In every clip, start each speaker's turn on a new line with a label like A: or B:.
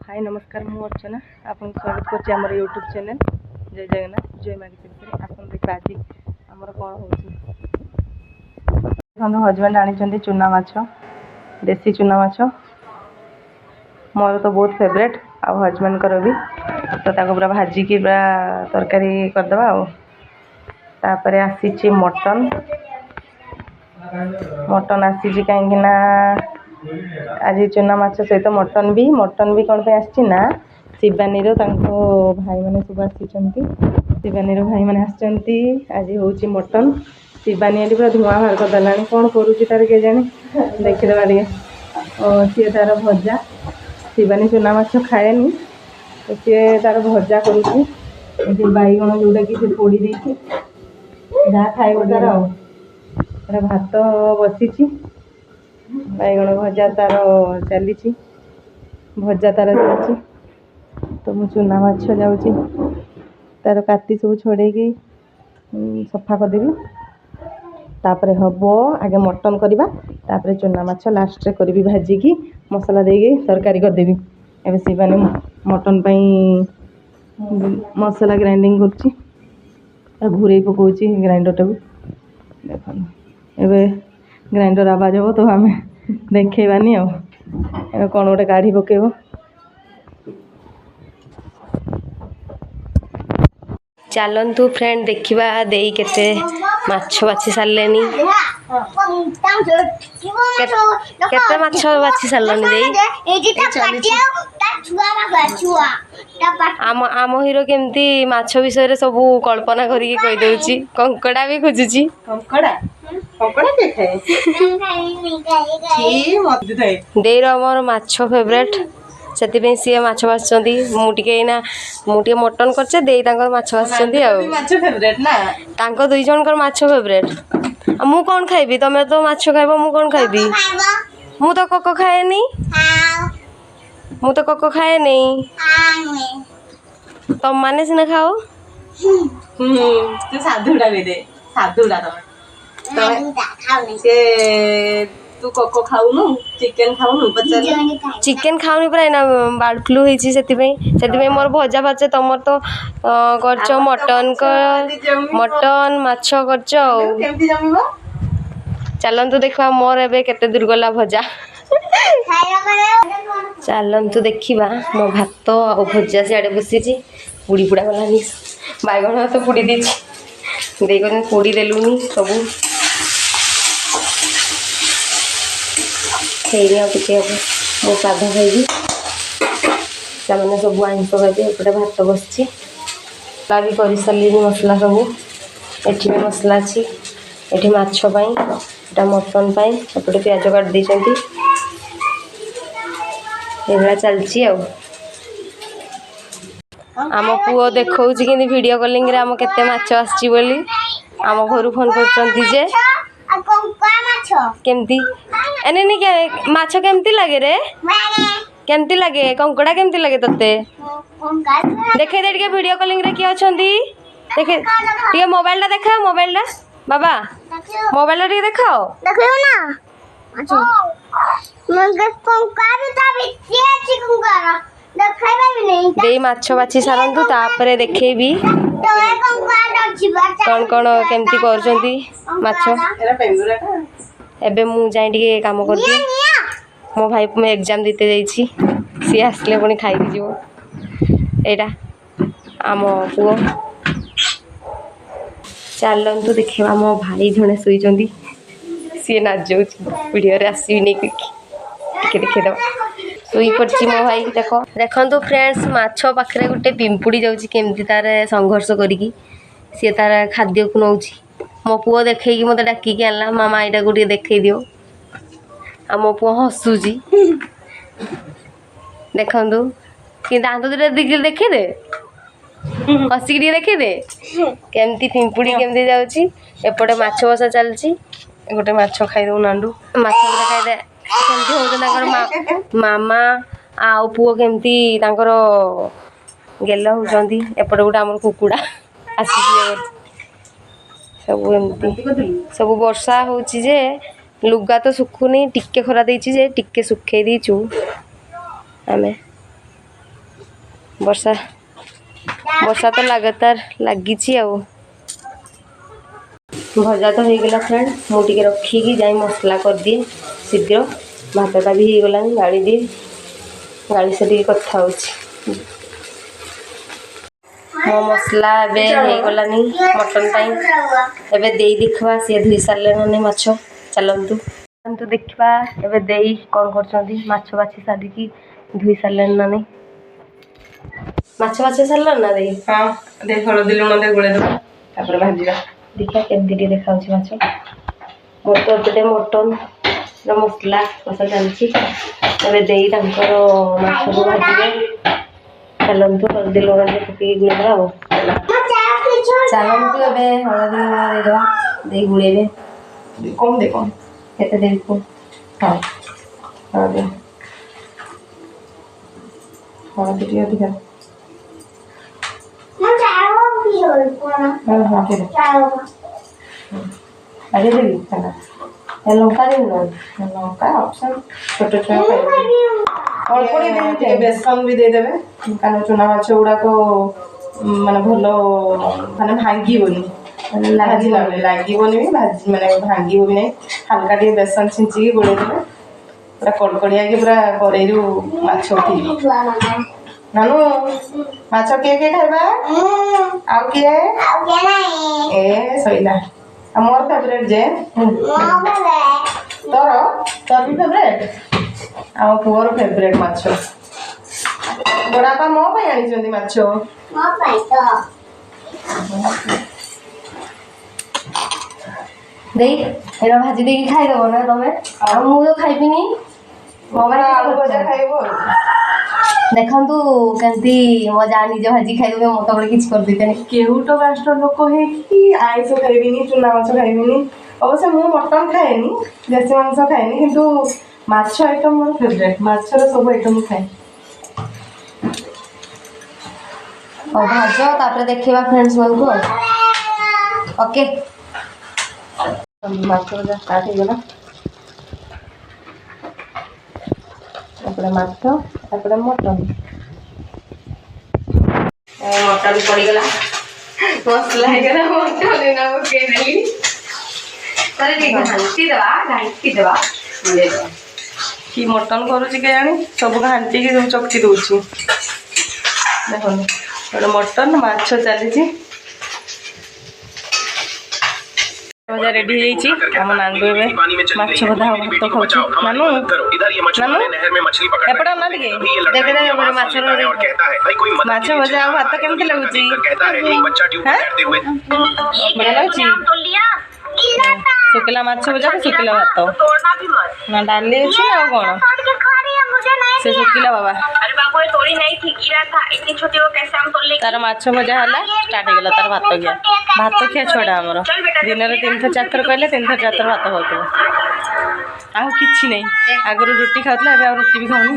A: हाय नमस्कार मु अर्चना आपन स्वागत करछि हमर यूट्यूब चैनल जय जगन्नाथ जय मागी तिरपति आपन देख आज हमर कोन होछि हम हस्बैंड आनी चंदी चुना माछ देसी चुना माछ मोर तो बहुत फेवरेट आ हस्बैंड कर भी तो ताको पूरा भाजी की पूरा तरकारी कर दबा आ तापरे आसीछि मटन मटन आसीछि काहेकि ना आज चुना माछ सहित मटन भी कौन पे आछि ना शिवानी भाई मैंने सब आसी शिवानी भाई मैंने आसती आज हूँ मटन शिवानी पूरा धुआं बाहर करदेला कौन करुच्ची तार के जानी देखीदे टे सी तार भजा शिवानी चुना माछ खाएनी तो सी तार भजा करुच्ची बैगण जोटा कि पोड़ी देती जहाँ खाइब तार भात बसी बैगण भजा तार चली भजा तार चली तो मु चुना माछ जाऊँगी तार काटी सब छड़े सफा करदेवी तापरे हम आगे मटन करवा तापरे चुना माछ लास्ट करी भाजिकी मसला देगी तरकारी करदेवी एवं शिवानी मटन मसला ग्राइंडिंग कर घूरे पकाउची ग्राइंडर टाक देख एवं ग्राइंडर आवाज हो तो आम देखेबानी कौन गोटे काढ़ी पकेब
B: चलतु फ्रेंड देखा दे केते माछ बाछी सारे केते माछ बाछी सारे आम हीरो केमती माछ विषय सब कल्पना करके कहीदे कंकड़ा भी खोजुची देर मोर माछ फेवरेट से सी माछ बाछुंती मुझे मटन करचे दे माछ बाछुंती आ दुई जन माछ फेवरेट मु कौन खाइबी तमे तो माछ खाइब मु कौन खाइबी मु तो कक खाएनी तुम माने सिना खाओ
A: साधुडा दे साधुडा तू कक खाऊनु चिकेन खाऊनु
B: चिकेन खाऊनी पूरा ना बर्ड फ्लू होती से मोर भजा भाजे तुम तो करच मटन माछ करच चलतु देखा मोर एबे केते दूर गला भजा चलतु देखा मो भात आ भजा सियाड़े बसी बुड़ी पुड़ा गलानी बैगण तो पुड़ी देकर पोड़ी देलुनी सब टे मो साधा खाइबी से सब आइंस खाइबे एपटे भात बसची भी कर सारे मसला सब एटी भी मसला अच्छी एटी माछपाई एटा मटन पाई एपटे प्याज काट देती ये चलची आम पुओ देखा कि वीडियो कॉलिंग रे आम केते माछ आसची बोली आम घर फोन कर केमती एने नहीं माछ केमती लगे रे केमती लगे कंकड़ा केमती लगे तोते देखे दे टे वीडियो कॉलिंग रे किए अछंती देखे टे मोबाइल टा देखा मोबाइल टा बाबा मोबाइल टा टे देखाओ
C: देखियो ना अच्छा मंगे कंकड़ा ता बिचे अछि कंकड़ा देखाइबा भी नहीं
B: दे माछ बाछी सारंतु तापरे देखेबी कौन कौन केमती करछंती माछ एबे मु जाई टिके काम करती मो भाई मैं एग्जाम देते जाइछि सी आसले पुणी खाई दिजिवो एटा आम पुओ चलतु देखा मो भाई जड़े शोचंती सी नाच जाऊँगी वीडियो रे आसबी नहीं टिके देखेद शोई पड़ी मो भाई देखो फ्रेंड्स माछ पाखे गोटे पिंपुड़ी जाऊँगी केमती तार संघर्ष करी सी तार खाद्य को नौ मो पुओ देखे मत डाकिक आनला मामा यहाँ गोटे देखे दियो आ मो पुओ हसुची देखु कि दांत दुटा देखे दे हसिक देखे दे केमती पिंपुड़ी केमती जाऊँगी एपटे माछ बसा चलती गोटे माछ खाईदे नांडू माछ खाईदे केमती हो मामा आउ पुओ केमती गेल होती एपटे गोटे आम कुकुड़ा आसिक सब एमती सब वर्षा होची जे लुगा तो सुखुनी टिके खरा देछि जे टिके सुखे दीचु आमे ବର୍ଷା ବର୍ଷା ତ लगातार लगी आउ भजा तो हो गला फ्रेंड मु टिके रखिकी जाई मसला कर दिए शीघ्र भातटा भी हो गला गाड़ी दिए गाड़ी से कथा हो मो मसला हो गलानी मटन एबे देई देखवा सी धुई सारे ना माछ चलतु तो देखा एबे देई कौन कर माछ बाछी सारिकी धुई सारे ना नहीं माछ बाछी सारे ना देई
A: हाँ दे हलदी लुण दे गोले दबा तापर भाजीबा
B: देखा केमती देखा माछ मोर तो एपटे मटन मसला कषा चलती तबे देई माछ को भाजिबे चलतु हलदी लुण दे पकई गुड़ेबा आ चलतु ए हलदी लुण देदेबा दे गुड़ेबे
A: कौन दे कौन
B: केते देबी को
A: हाँ हाँ दे हाँ दे अधिका हाँ हाँ दे आगे देवी है लंका दे लंका ऑप्शन छोटे छोटे अल्प बेसन भी देदेवे कारण चुना माछ गुड़ा को माने भल माने भांगीबनी भाजी लागोनी भी भाजी माने भांगीब भी नहीं हल्का टे बेसन छिंची गोड़े देवे पूरा कड़कड़िया कि पूरा कड़े माछ उठी नानू माछ किए खाइबा आउ किए ए सईला मोर फेवरेट जे तोर तोर भी फेवरेट आम पुअर फेवरेट माछ बड़ापा मो पे आनी माछ
B: देई एरा भाजी देकी खाइदब ना तमे आ मु तो खाइबिनी मोबाइल
A: आलू भजा खाइबो
B: देखंतु केंती मजा निज भाजी खाइबे मत बळे किछ कर दितेनी
A: केहू तो राष्ट्र लोक है कि आइस खाइबिनी चुना माछ खाइबिनी अवश्य मु मटन खाएनी देसी मांस खाएनी किंतु माछ आइटम मोर फेवरेट माछर सब आइटम खाए
B: और भाजो तापर देखिबा फ्रेंड्स मन को ओके
A: माछ भजा स्टार्ट हो गला अपने माछ अपने मटन
B: मटन पड़ी गला मसला है गला मटन ना ओके देली करे दी घंटी दवा ले दो
A: कि मटन करुची के जानी सब घांटी की सब चकटी दूची देखो गोटे मटन माछ चली भजा रेडी आम नानू ए माछ भजा भात खाऊ नानू नानू एपट ना टे
B: देख दे माछ
A: माछ भजा भात केमती लगुच बढ़िया लगुच शुक्ला माछ भजा को शुक्ला भात ना डाली अच्छी ना कौन से शुक्ला बाबा तार माछ भजा है स्टार्ट हो गला तार भात गया भात खिया छुआ आमर दिन में 3 थर 4 थर कहले 3 थर 4 थर भात खाऊ आउ कि नहीं आगर रुटी खाऊला अब रुटी भी खाऊनी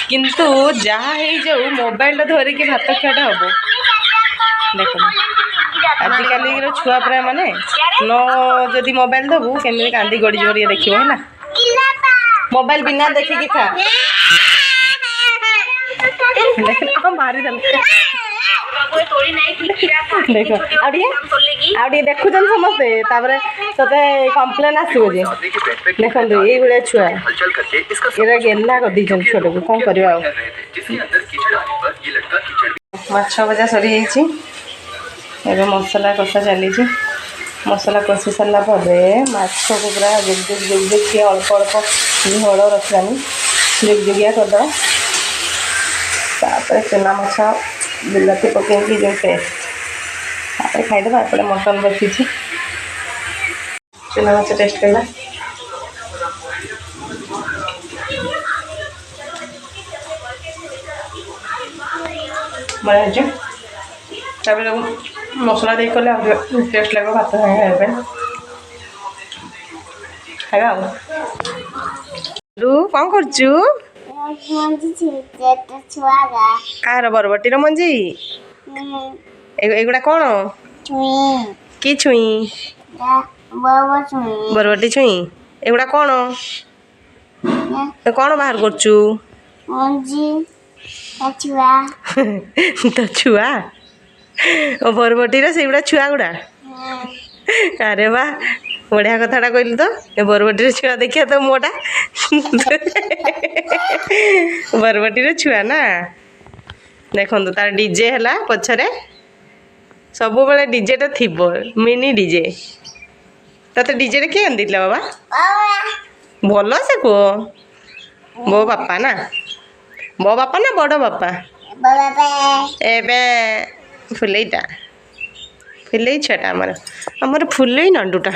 A: किंतु जहाँ हो मोबाइल धरिकी भात खियाटा हम देख आजिकल छुआ प्राय माने न जदि मोबाइल दबू केमी कांदी गड़ी जोर देखिए है मोबाइल बिना देखिकी खा मारी देख आगे देखुन समस्ते ते कम्प्लेन आसो देखो ये छुआ ये गेला कर छोट को कौन कर माछ भजा सरी जाइए मसला कषा चली मसला कषि सारा माछ को पूरा जुग अल्प अल्प झोल रखानी जुगजुगिया करदे तापर चुना माछ बिलाती पकईकी जो पेस्ट खाईदे एपटे मटन बसी चुना माछ टेस्ट करला बढ़िया मसला दे कले टेस्ट लगे भात खाइबे खाइबा कौन करचु कार बरबटीर मंजी एगुड़ा कौन कि छुई बरबटी छुई एगुड़ा कौन कौन बाहर करचु
C: छुआ
A: तो छुआ ओ बरबटीर से गुड़ा छुआ गुड़ा अरे वाह बढ़िया कथाटा कहलु तो ए बरबटीर छुआ देखिए तो मोटा बरबटीर छुआ ना देखो तार डीजे है पछरे सब बेले डीजेटा थी मिनी डीजे तते डीजे किए आनी बाबा भल से कह बो बापा ना बो बापा ना बड़ बापा एबे फुलईटा फुलई छुआटा आमर फुलई नंडुटा